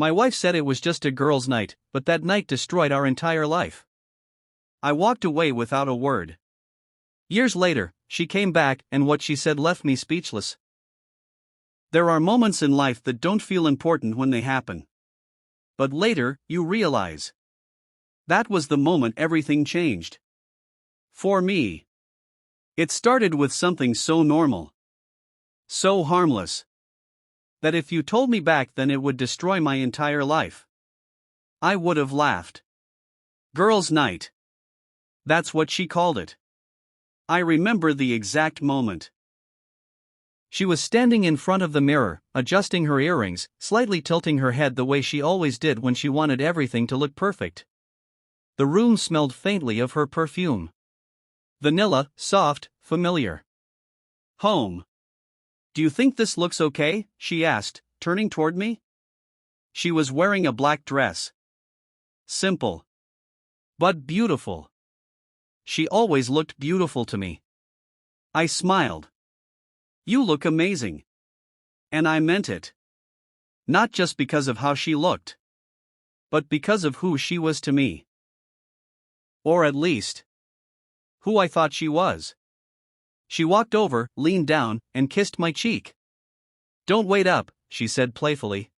My wife said it was just a girls' night, but that night destroyed our entire life. I walked away without a word. Years later, she came back, and what she said left me speechless. There are moments in life that don't feel important when they happen. But later, you realize. That was the moment everything changed. For me. It started with something so normal. So harmless. That if you told me back then it would destroy my entire life. I would have laughed. Girls' night. That's what she called it. I remember the exact moment. She was standing in front of the mirror, adjusting her earrings, slightly tilting her head the way she always did when she wanted everything to look perfect. The room smelled faintly of her perfume. Vanilla, soft, familiar. Home. "Do you think this looks okay?" she asked, turning toward me. She was wearing a black dress. Simple. But beautiful. She always looked beautiful to me. I smiled. "You look amazing." And I meant it. Not just because of how she looked, but because of who she was to me. Or at least, who I thought she was. She walked over, leaned down, and kissed my cheek. "Don't wait up," she said playfully.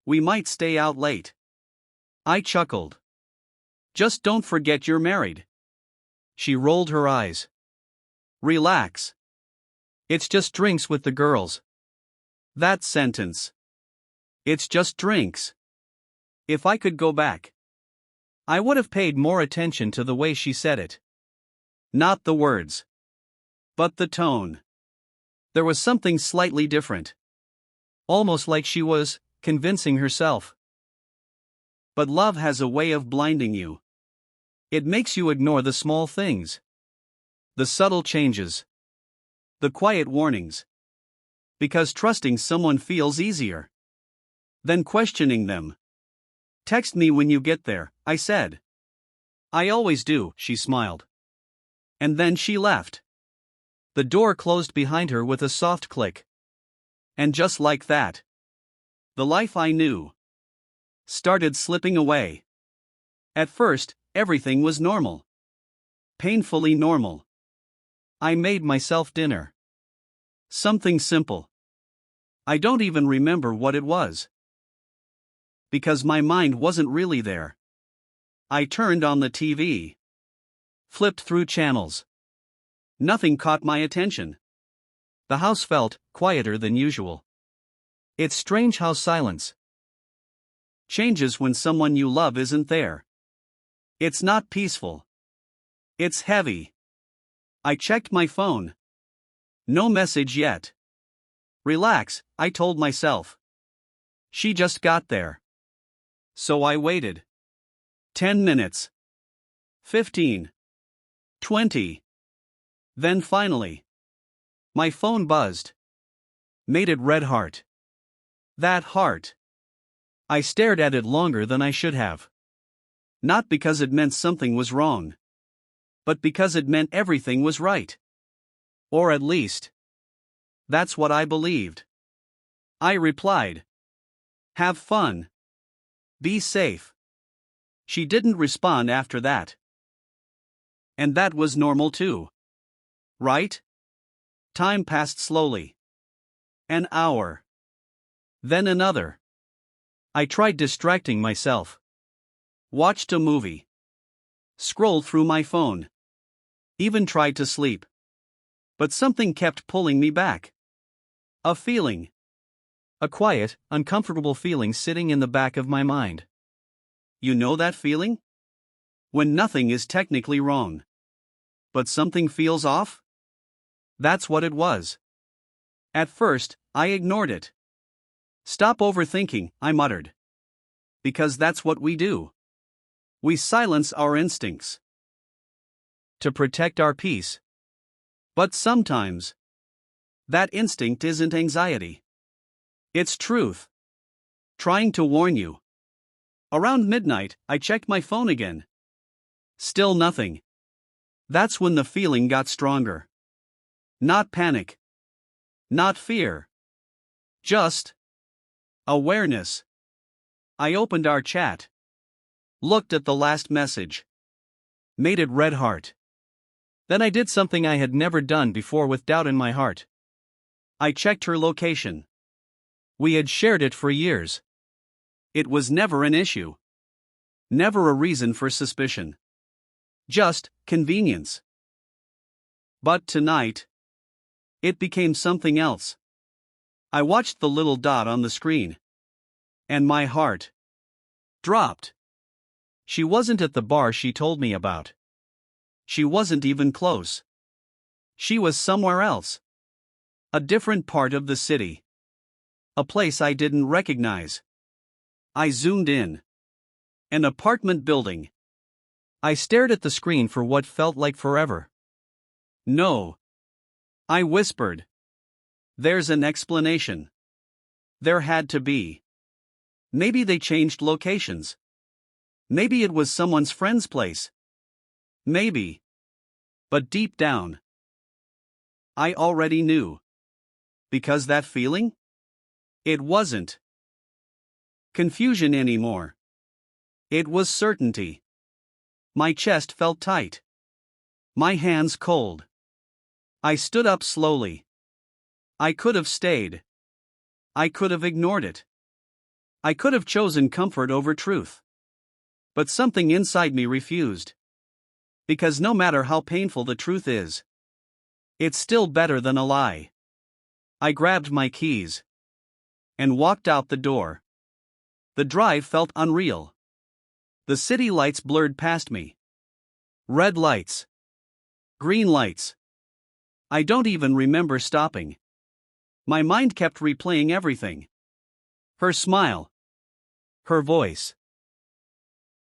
"We might stay out late." I chuckled. "Just don't forget you're married." She rolled her eyes. "Relax. It's just drinks with the girls." That sentence. It's just drinks. If I could go back, I would have paid more attention to the way she said it. Not the words, but the tone. There was something slightly different. Almost like she was convincing herself. But love has a way of blinding you. It makes you ignore the small things. The subtle changes. The quiet warnings. Because trusting someone feels easier than questioning them. "Text me when you get there," I said. "I always do," she smiled. And then she left. The door closed behind her with a soft click. And just like that, the life I knew started slipping away. At first, everything was normal. Painfully normal. I made myself dinner. Something simple. I don't even remember what it was. Because my mind wasn't really there. I turned on the TV. Flipped through channels. Nothing caught my attention. The house felt quieter than usual. It's strange how silence changes when someone you love isn't there. It's not peaceful. It's heavy. I checked my phone. No message yet. Relax, I told myself. She just got there. So I waited. 10 minutes. 15. 20. Then finally, my phone buzzed. Made it red heart. That heart. I stared at it longer than I should have. Not because it meant something was wrong, but because it meant everything was right. Or at least, that's what I believed. I replied, "Have fun. Be safe." She didn't respond after that. And that was normal too. Right? Time passed slowly. An hour. Then another. I tried distracting myself. Watched a movie. Scrolled through my phone. Even tried to sleep. But something kept pulling me back. A feeling. A quiet, uncomfortable feeling sitting in the back of my mind. You know that feeling? When nothing is technically wrong, but something feels off? That's what it was. At first, I ignored it. "Stop overthinking," I muttered. Because that's what we do. We silence our instincts to protect our peace. But sometimes, that instinct isn't anxiety. It's truth. Trying to warn you. Around midnight, I checked my phone again. Still nothing. That's when the feeling got stronger. Not panic. Not fear. Just awareness. I opened our chat. Looked at the last message. Made it red heart. Then I did something I had never done before with doubt in my heart. I checked her location. We had shared it for years. It was never an issue. Never a reason for suspicion. Just convenience. But tonight, it became something else. I watched the little dot on the screen. And my heart dropped. She wasn't at the bar she told me about. She wasn't even close. She was somewhere else. A different part of the city. A place I didn't recognize. I zoomed in. An apartment building. I stared at the screen for what felt like forever. No. I whispered. There's an explanation. There had to be. Maybe they changed locations. Maybe it was someone's friend's place. Maybe. But deep down, I already knew. Because that feeling? It wasn't confusion anymore. It was certainty. My chest felt tight. My hands cold. I stood up slowly. I could have stayed. I could have ignored it. I could have chosen comfort over truth. But something inside me refused. Because no matter how painful the truth is, it's still better than a lie. I grabbed my keys and walked out the door. The drive felt unreal. The city lights blurred past me. Red lights. Green lights. I don't even remember stopping. My mind kept replaying everything. Her smile. Her voice.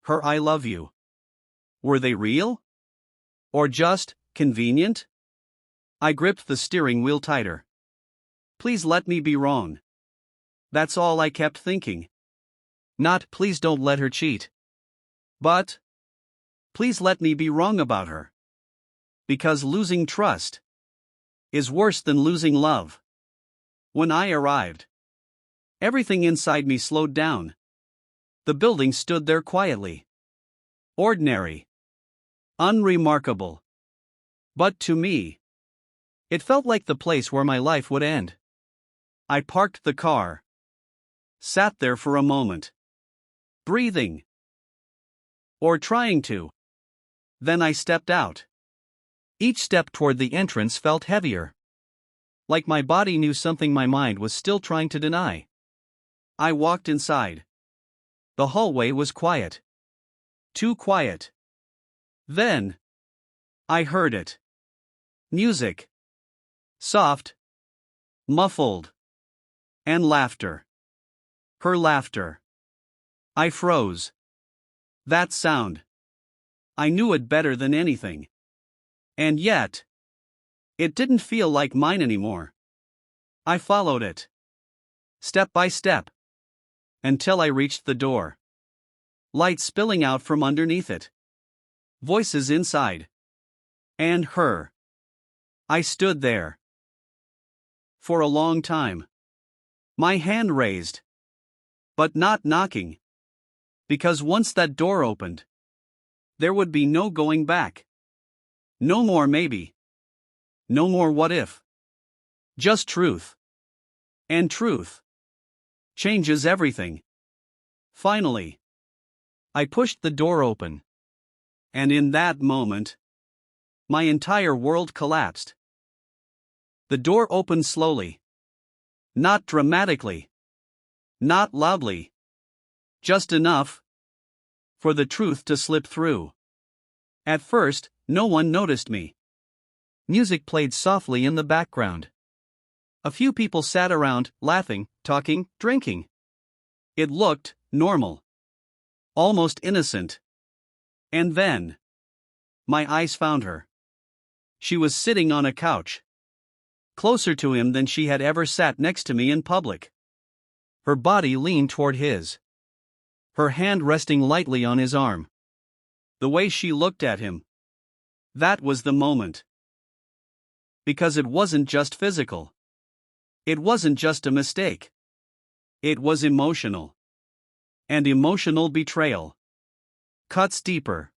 Her I love you. Were they real? Or just convenient? I gripped the steering wheel tighter. Please let me be wrong. That's all I kept thinking. Not please don't let her cheat. But please let me be wrong about her. Because losing trust is worse than losing love. When I arrived, everything inside me slowed down. The building stood there quietly. Ordinary. Unremarkable. But to me, it felt like the place where my life would end. I parked the car. Sat there for a moment. Breathing. Or trying to. Then I stepped out. Each step toward the entrance felt heavier. Like my body knew something my mind was still trying to deny. I walked inside. The hallway was quiet. Too quiet. Then I heard it. Music. Soft. Muffled. And laughter. Her laughter. I froze. That sound. I knew it better than anything. And yet, it didn't feel like mine anymore. I followed it. Step by step. Until I reached the door. Light spilling out from underneath it. Voices inside. And her. I stood there. For a long time. My hand raised. But not knocking. Because once that door opened, there would be no going back. No more maybe. No more what if. Just truth. And truth changes everything. Finally, I pushed the door open. And in that moment, my entire world collapsed. The door opened slowly. Not dramatically. Not loudly. Just enough for the truth to slip through. At first, no one noticed me. Music played softly in the background. A few people sat around, laughing, talking, drinking. It looked normal. Almost innocent. And then, my eyes found her. She was sitting on a couch. Closer to him than she had ever sat next to me in public. Her body leaned toward his. Her hand resting lightly on his arm. The way she looked at him. That was the moment. Because it wasn't just physical. It wasn't just a mistake. It was emotional. And emotional betrayal cuts deeper.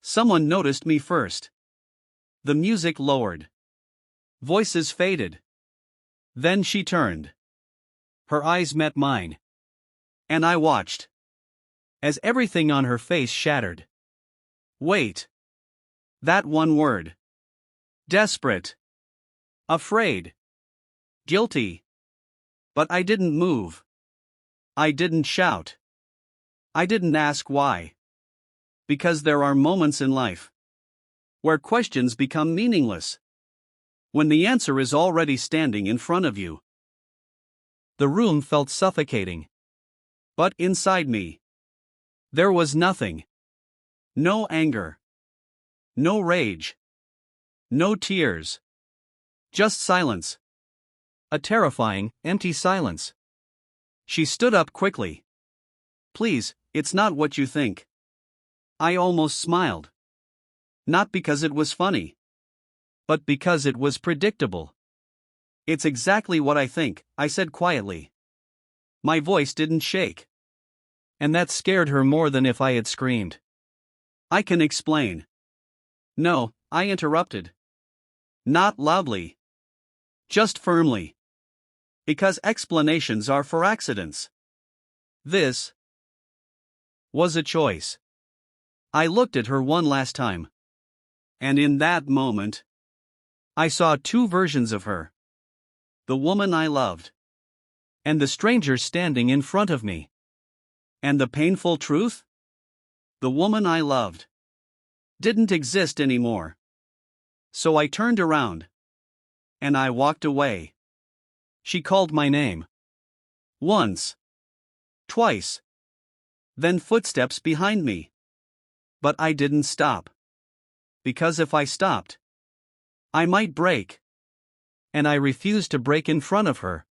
Someone noticed me first. The music lowered. Voices faded. Then she turned. Her eyes met mine. And I watched. As everything on her face shattered. Wait. That one word. Desperate. Afraid. Guilty. But I didn't move. I didn't shout. I didn't ask why. Because there are moments in life where questions become meaningless. When the answer is already standing in front of you. The room felt suffocating. But inside me, there was nothing. No anger. No rage. No tears. Just silence. A terrifying, empty silence. She stood up quickly. Please, it's not what you think. I almost smiled. Not because it was funny, but because it was predictable. It's exactly what I think, I said quietly. My voice didn't shake. And that scared her more than if I had screamed. I can explain. No, I interrupted. Not loudly. Just firmly. Because explanations are for accidents. This was a choice. I looked at her one last time. And in that moment, I saw two versions of her. The woman I loved. And the stranger standing in front of me. And the painful truth? The woman I loved didn't exist anymore. So I turned around. And I walked away. She called my name. Once. Twice. Then footsteps behind me. But I didn't stop. Because if I stopped, I might break. And I refused to break in front of her.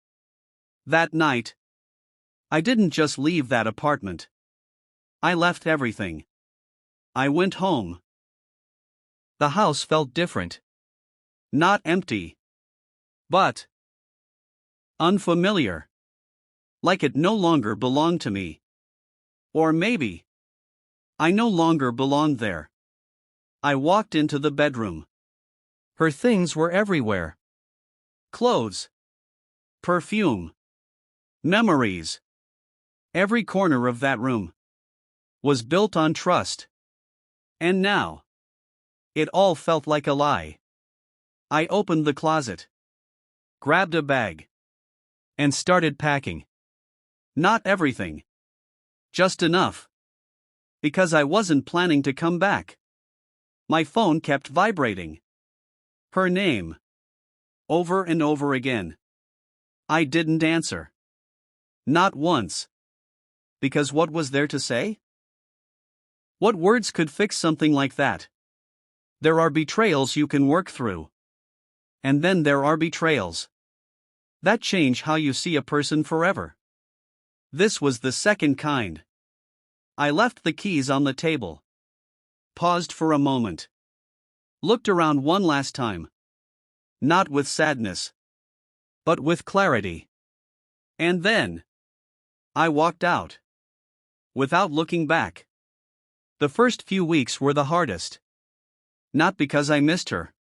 That night, I didn't just leave that apartment. I left everything. I went home. The house felt different. Not empty. But unfamiliar. Like it no longer belonged to me. Or maybe I no longer belonged there. I walked into the bedroom. Her things were everywhere. Clothes. Perfume. Memories. Every corner of that room was built on trust. And now, it all felt like a lie. I opened the closet. Grabbed a bag. And started packing. Not everything. Just enough. Because I wasn't planning to come back. My phone kept vibrating. Her name. Over and over again. I didn't answer. Not once. Because what was there to say? What words could fix something like that? There are betrayals you can work through. And then there are betrayals that change how you see a person forever. This was the second kind. I left the keys on the table. Paused for a moment. Looked around one last time. Not with sadness, but with clarity. And then I walked out. Without looking back. The first few weeks were the hardest. Not because I missed her,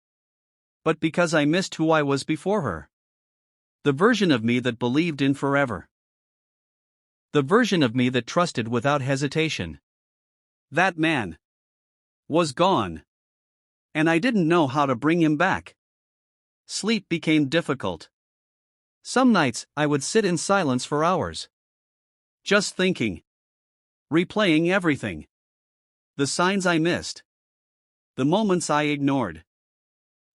but because I missed who I was before her. The version of me that believed in forever. The version of me that trusted without hesitation. That man was gone. And I didn't know how to bring him back. Sleep became difficult. Some nights I would sit in silence for hours. Just thinking. Replaying everything. The signs I missed. The moments I ignored.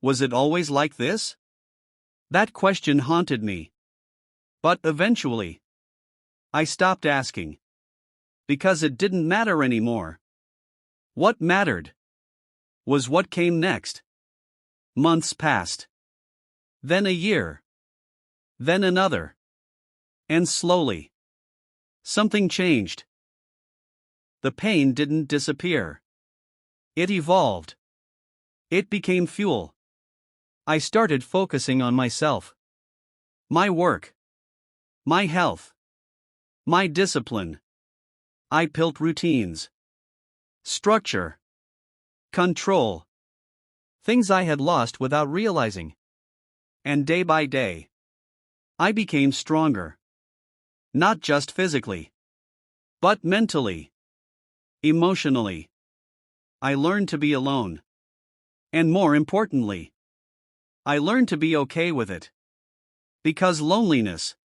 Was it always like this? That question haunted me. But eventually, I stopped asking. Because it didn't matter anymore. What mattered was what came next. Months passed. Then a year. Then another. And slowly, something changed. The pain didn't disappear. It evolved. It became fuel. I started focusing on myself. My work. My health. My discipline. I built routines, structure, control. Things I had lost without realizing. And day by day, I became stronger. Not just physically, but mentally, emotionally. I learned to be alone. And more importantly, I learned to be okay with it. Because loneliness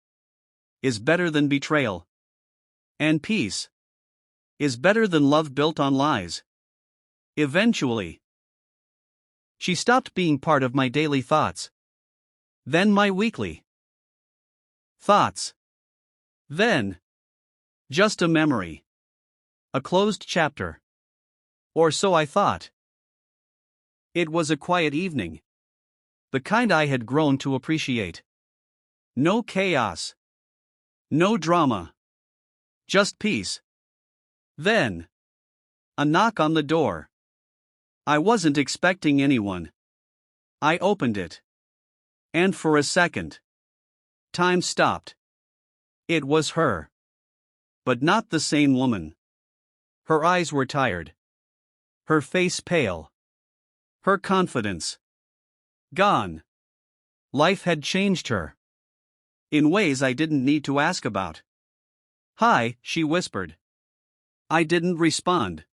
is better than betrayal. And peace is better than love built on lies. Eventually, she stopped being part of my daily thoughts. Then my weekly thoughts. Then, just a memory. A closed chapter. Or so I thought. It was a quiet evening. The kind I had grown to appreciate. No chaos. No drama. Just peace. Then, a knock on the door. I wasn't expecting anyone. I opened it. And for a second, time stopped. It was her. But not the same woman. Her eyes were tired. Her face pale. Her confidence gone. Life had changed her. In ways I didn't need to ask about. "Hi," she whispered. I didn't respond.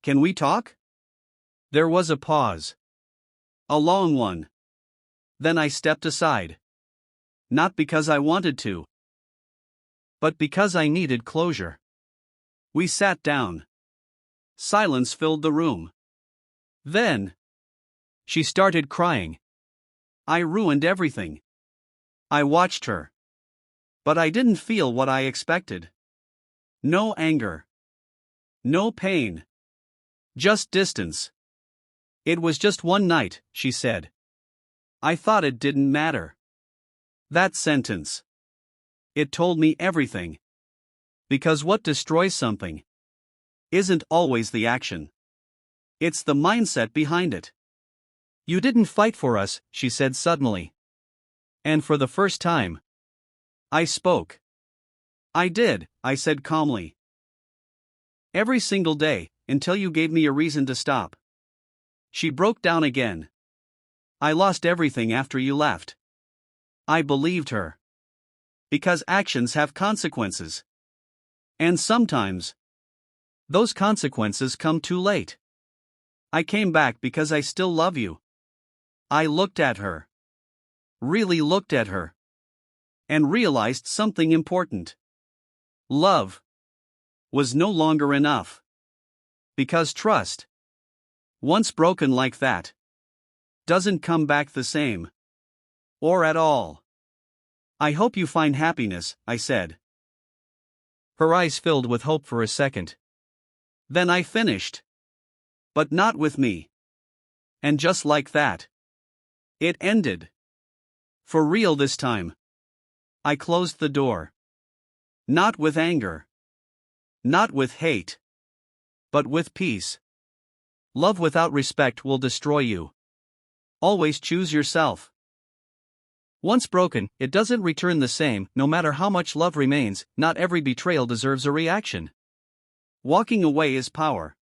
"Can we talk?" There was a pause. A long one. Then I stepped aside. Not because I wanted to, but because I needed closure. We sat down. Silence filled the room. Then, she started crying. I ruined everything. I watched her. But I didn't feel what I expected. No anger. No pain. Just distance. "It was just one night," she said. I thought it didn't matter. That sentence. It told me everything. Because what destroys something isn't always the action. It's the mindset behind it. "You didn't fight for us," she said suddenly. And for the first time, I spoke. "I did," I said calmly. "Every single day, until you gave me a reason to stop." She broke down again. "I lost everything after you left." I believed her. Because actions have consequences. And sometimes, those consequences come too late. "I came back because I still love you." I looked at her. Really looked at her. And realized something important. Love was no longer enough. Because trust, once broken like that, doesn't come back the same. Or at all. "I hope you find happiness," I said. Her eyes filled with hope for a second. Then I finished. "But not with me." And just like that, it ended. For real this time. I closed the door. Not with anger. Not with hate. But with peace. Love without respect will destroy you. Always choose yourself. Once broken, it doesn't return the same. No matter how much love remains, not every betrayal deserves a reaction. Walking away is power.